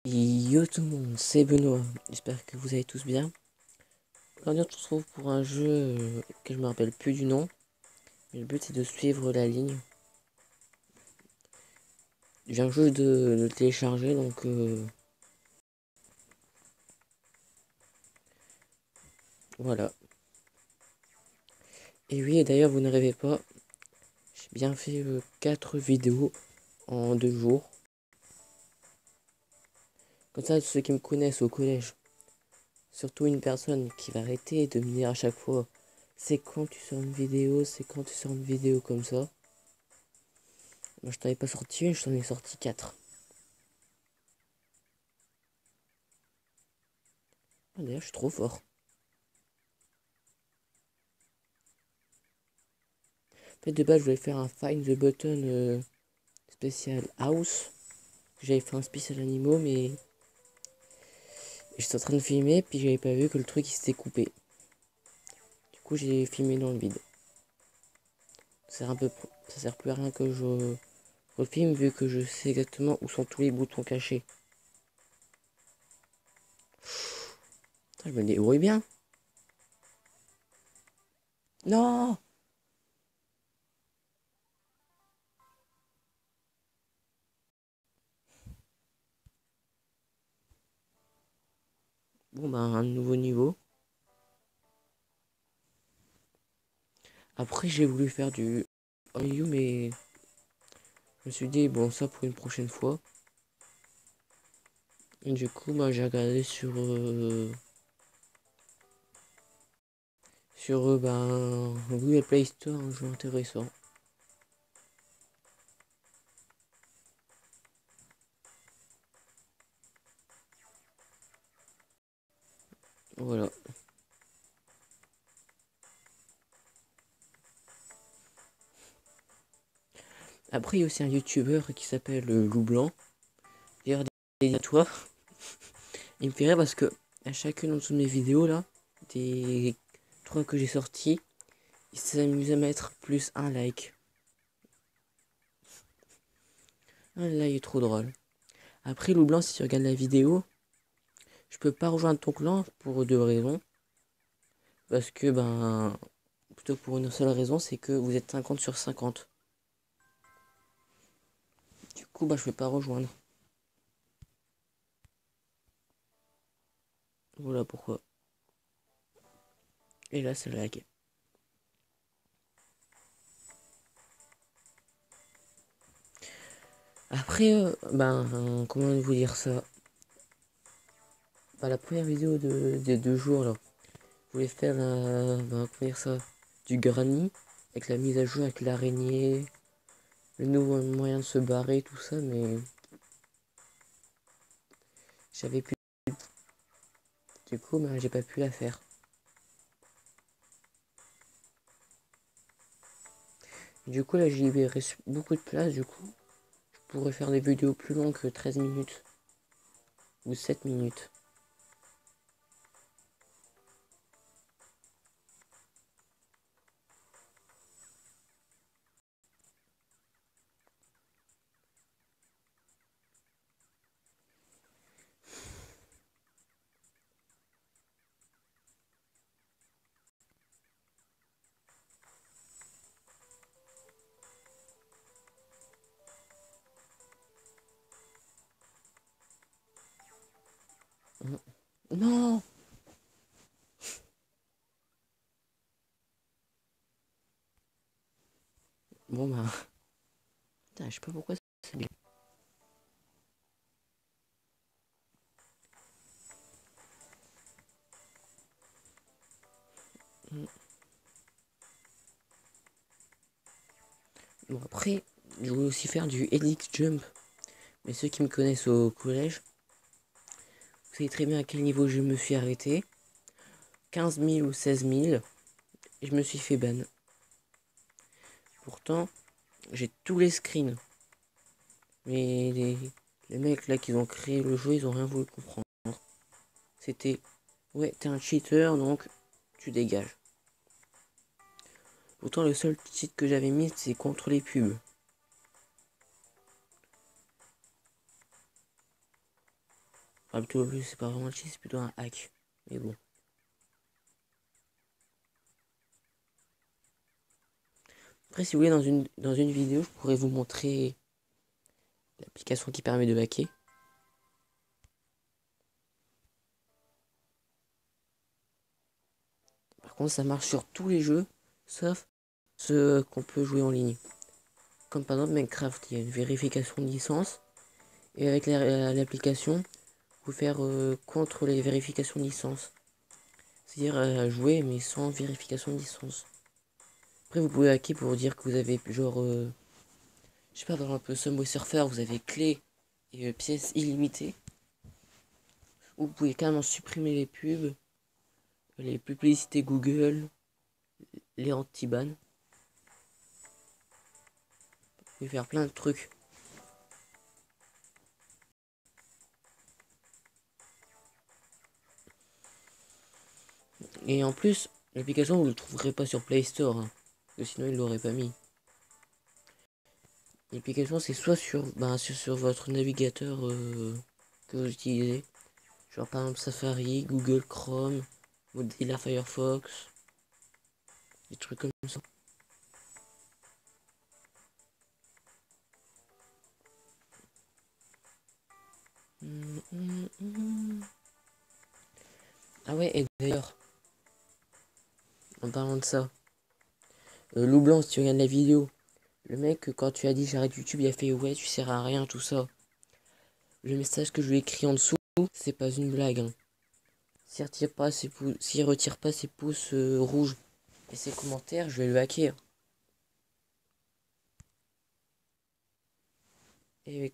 Yo tout le monde, c'est Benoît, j'espère que vous allez tous bien. Aujourd'hui on se retrouve pour un jeu que je me rappelle plus du nom, mais le but c'est de suivre la ligne. Je viens juste de le télécharger donc voilà. Et oui, et d'ailleurs vous ne rêvez pas, j'ai bien fait 4 vidéos en 2 jours. Comme ça ceux qui me connaissent au collège, surtout une personne qui va arrêter de me dire à chaque fois c'est quand tu sors une vidéo, c'est quand tu sors une vidéo comme ça. Moi je t'en ai pas sorti une, je t'en ai sorti 4. Ah, d'ailleurs je suis trop fort. En fait de base je voulais faire un Find the Button spécial House. J'avais fait un spécial animaux mais j'étais en train de filmer puis j'avais pas vu que le truc il s'était coupé. Du coup j'ai filmé dans le vide. Ça sert plus à rien que je refilme vu que je sais exactement où sont tous les boutons cachés. Putain, je me débrouille bien. Non. Bon bah un nouveau niveau. Après j'ai voulu faire du Ryu mais je me suis dit bon ça pour une prochaine fois. Et du coup bah j'ai regardé sur Google Play Store un jeu intéressant. Voilà. Après, il y a aussi un youtubeur qui s'appelle Loup Blanc. D'ailleurs, dédié à toi. Il me fait rire parce que à chacune de mes vidéos là, des 3 que j'ai sortis, il s'amuse à mettre plus un like. Ah là, il est trop drôle. Après, Loup Blanc, si tu regardes la vidéo, je peux pas rejoindre ton clan pour 2 raisons. Parce que, plutôt que pour une seule raison, c'est que vous êtes 50 sur 50. Du coup, je peux pas rejoindre. Voilà pourquoi. Et là, c'est lag. Après, comment vous dire ça? La première vidéo des 2 jours là, je voulais faire comment dire ça, du granny avec la mise à jour avec l'araignée, le nouveau moyen de se barrer, tout ça, mais j'avais plus. Du coup, j'ai pas pu la faire. Du coup, là, j'y libéré beaucoup de place. Du coup, je pourrais faire des vidéos plus longues que 13 minutes ou 7 minutes. Non. Bon, putain, je sais pas pourquoi c'est bien. Bon, après, je voulais aussi faire du Helix Jump. Mais ceux qui me connaissent au collège, vous savez très bien à quel niveau je me suis arrêté. 15 000 ou 16 000. Et je me suis fait ban. Pourtant, j'ai tous les screens. Mais les mecs là qui ont créé le jeu, ils ont rien voulu comprendre. C'était, ouais, t'es un cheater, donc tu dégages. Pourtant, le seul cheat que j'avais mis, c'est contre les pubs. Enfin, plutôt, c'est pas vraiment un cheat, c'est plutôt un hack. Mais bon. Après, si vous voulez, dans une vidéo, je pourrais vous montrer l'application qui permet de hacker. Par contre, ça marche sur tous les jeux, sauf ceux qu'on peut jouer en ligne. Comme par exemple Minecraft, il y a une vérification de licence. Et avec l'application, vous faire contre les vérifications de licence. C'est-à-dire jouer mais sans vérification de licence. Après, vous pouvez hacker pour dire que vous avez genre, je sais pas, dans un peu Subway Surfer, vous avez clé et pièces illimitées. Ou vous pouvez carrément supprimer les publicités Google, les anti-ban. Vous pouvez faire plein de trucs. Et en plus, l'application, vous ne le trouverez pas sur Play Store. Hein, parce que sinon, ils l'auraient pas mis. L'application, c'est soit sur votre navigateur que vous utilisez. Genre par exemple Safari, Google Chrome, Mozilla Firefox, des trucs comme ça. Ah ouais, et d'ailleurs, en parlant de ça, Loup Blanc, si tu regardes la vidéo, le mec, quand tu as dit j'arrête YouTube, il a fait ouais, tu sers à rien, tout ça. Le message que je lui ai écrit en dessous, c'est pas une blague. Hein. S'il retire pas ses pouces rouges et ses commentaires, je vais le hacker. Et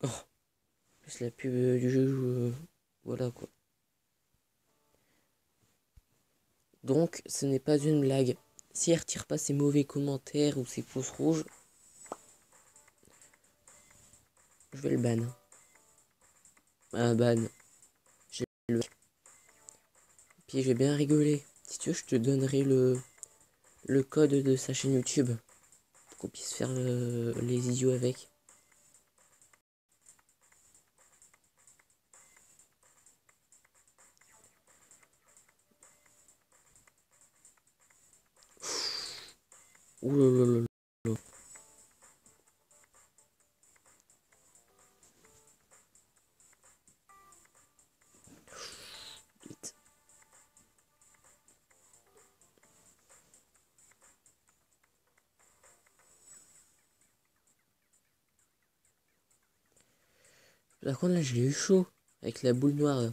oh, plus la pub du jeu, voilà quoi. Donc, ce n'est pas une blague. Si elle retire pas ses mauvais commentaires ou ses pouces rouges, je vais le ban. Un ban. Je vais le... Puis je vais bien rigoler. Si tu veux, je te donnerai le code de sa chaîne YouTube. Pour qu'on puisse faire les idiots avec. Ouh là là là là. Vite. Par contre, là, j'ai eu chaud. Avec la boule noire. Là.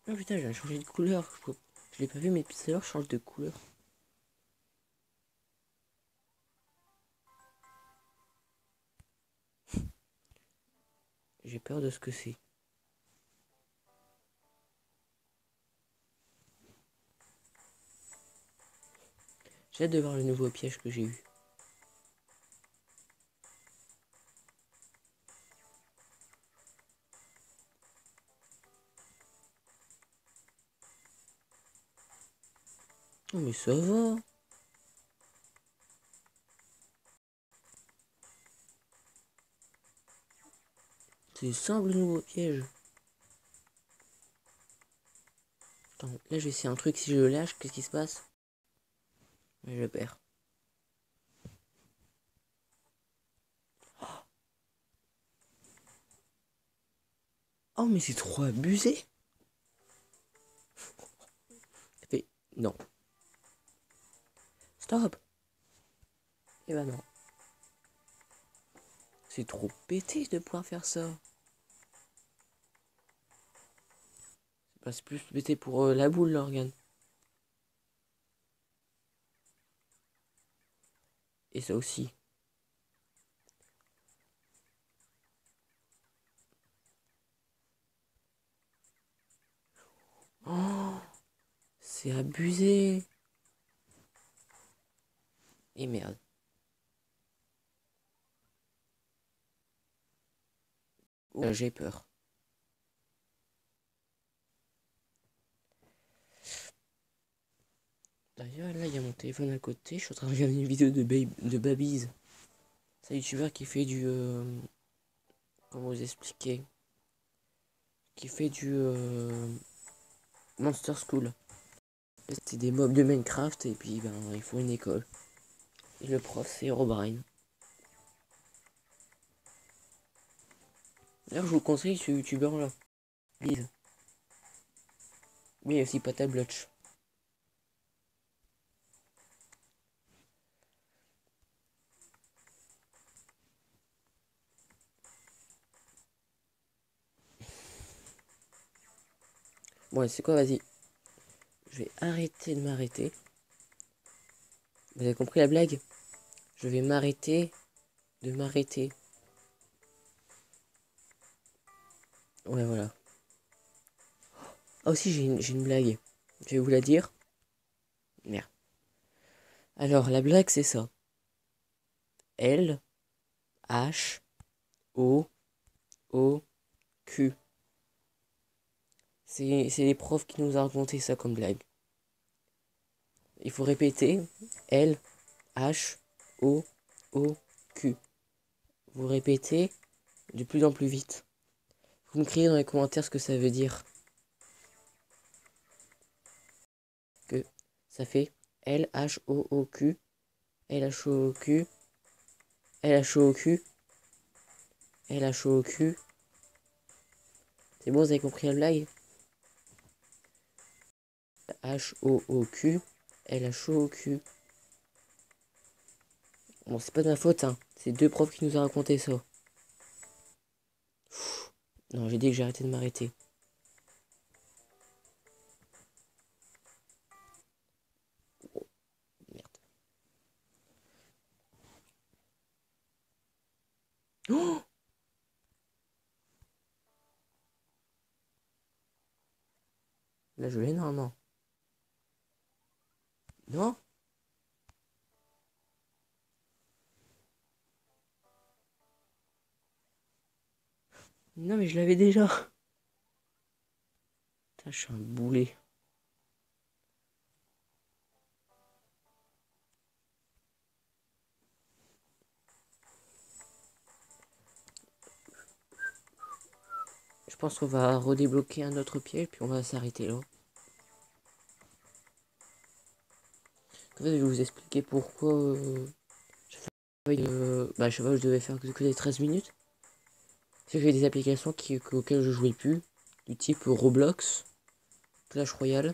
Oh putain, j'ai changé de couleur. Je l'ai pas vu, mais depuis tout à l'heure, je change de couleur. J'ai peur de ce que c'est. J'ai hâte de voir le nouveau piège que j'ai eu. Oh, mais ça va. C'est simple le nouveau piège. Attends, là je vais essayer un truc, si je le lâche, qu'est-ce qui se passe? Je le perds. Oh mais c'est trop abusé. Ça fait... Non. Stop. Eh ben non. C'est trop pété de pouvoir faire ça. C'est plus pété pour la boule l'organe. Et ça aussi. Oh, C'est abusé. Et merde. Oh, j'ai peur. D'ailleurs, là, il y a mon téléphone à côté. Je suis en train de regarder une vidéo de Babies. C'est un youtubeur qui fait du... comment vous expliquer? Qui fait du... Monster School. C'est des mobs de Minecraft et puis ben, il faut une école. Et le prof, c'est Herobrine. D'ailleurs, je vous conseille ce youtubeur là. Lise. Oui, aussi Patablotch. Bon, c'est quoi, vas-y. Je vais arrêter de m'arrêter. Vous avez compris la blague? Je vais m'arrêter de m'arrêter. Ouais, voilà. Ah, aussi, j'ai une blague. Je vais vous la dire. Merde. Alors, la blague, c'est ça. L, H, O, O, Q. C'est les profs qui nous ont raconté ça comme blague. Il faut répéter. L, H, O, O, Q. Vous répétez de plus en plus vite. Vous me criez dans les commentaires ce que ça veut dire. Que ça fait L, H, O, O, Q. L, H, O, O, Q. L, H, O, O, Q. L, H, O, O, Q. C'est bon, vous avez compris la blague? H, O, O, Q. L, H, O, O, Q. Bon, c'est pas de ma faute, hein. C'est deux profs qui nous ont raconté ça. Non, j'ai dit que j'ai arrêté de m'arrêter. Oh, merde. Oh, là, je l'ai normalement. Non? Non, mais je l'avais déjà. Putain, je suis un boulet. Je pense qu'on va redébloquer un autre piège, puis on va s'arrêter là. En fait, je vais vous expliquer pourquoi je sais pas, je devais faire que des 13 minutes. C'est que j'ai des applications auxquelles je jouais plus, du type Roblox, Clash Royale,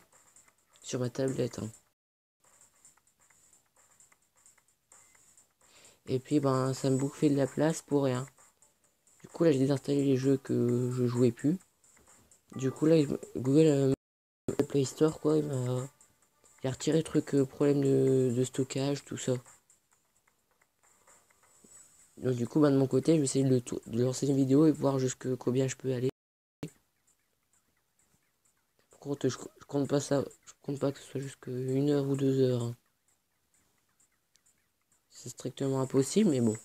sur ma tablette, hein. Et puis, ben, ça me bouffait de la place pour rien. Du coup, là, j'ai désinstallé les jeux que je jouais plus. Du coup, là, Google, le Play Store, quoi, il a retiré le truc, problème de stockage, tout ça. Donc, du coup, ben, de mon côté, je vais essayer de lancer une vidéo et voir jusque combien je peux aller. Par contre, je compte pas ça, je compte pas que ce soit jusque 1 heure ou 2 heures, hein. C'est strictement impossible, mais bon.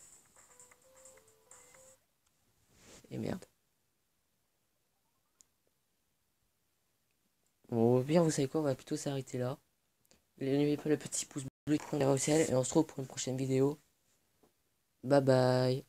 Et merde. Bon, au pire, vous savez quoi, on va plutôt s'arrêter là. N'oubliez pas le petit pouce bleu et on se retrouve pour une prochaine vidéo. Bye bye.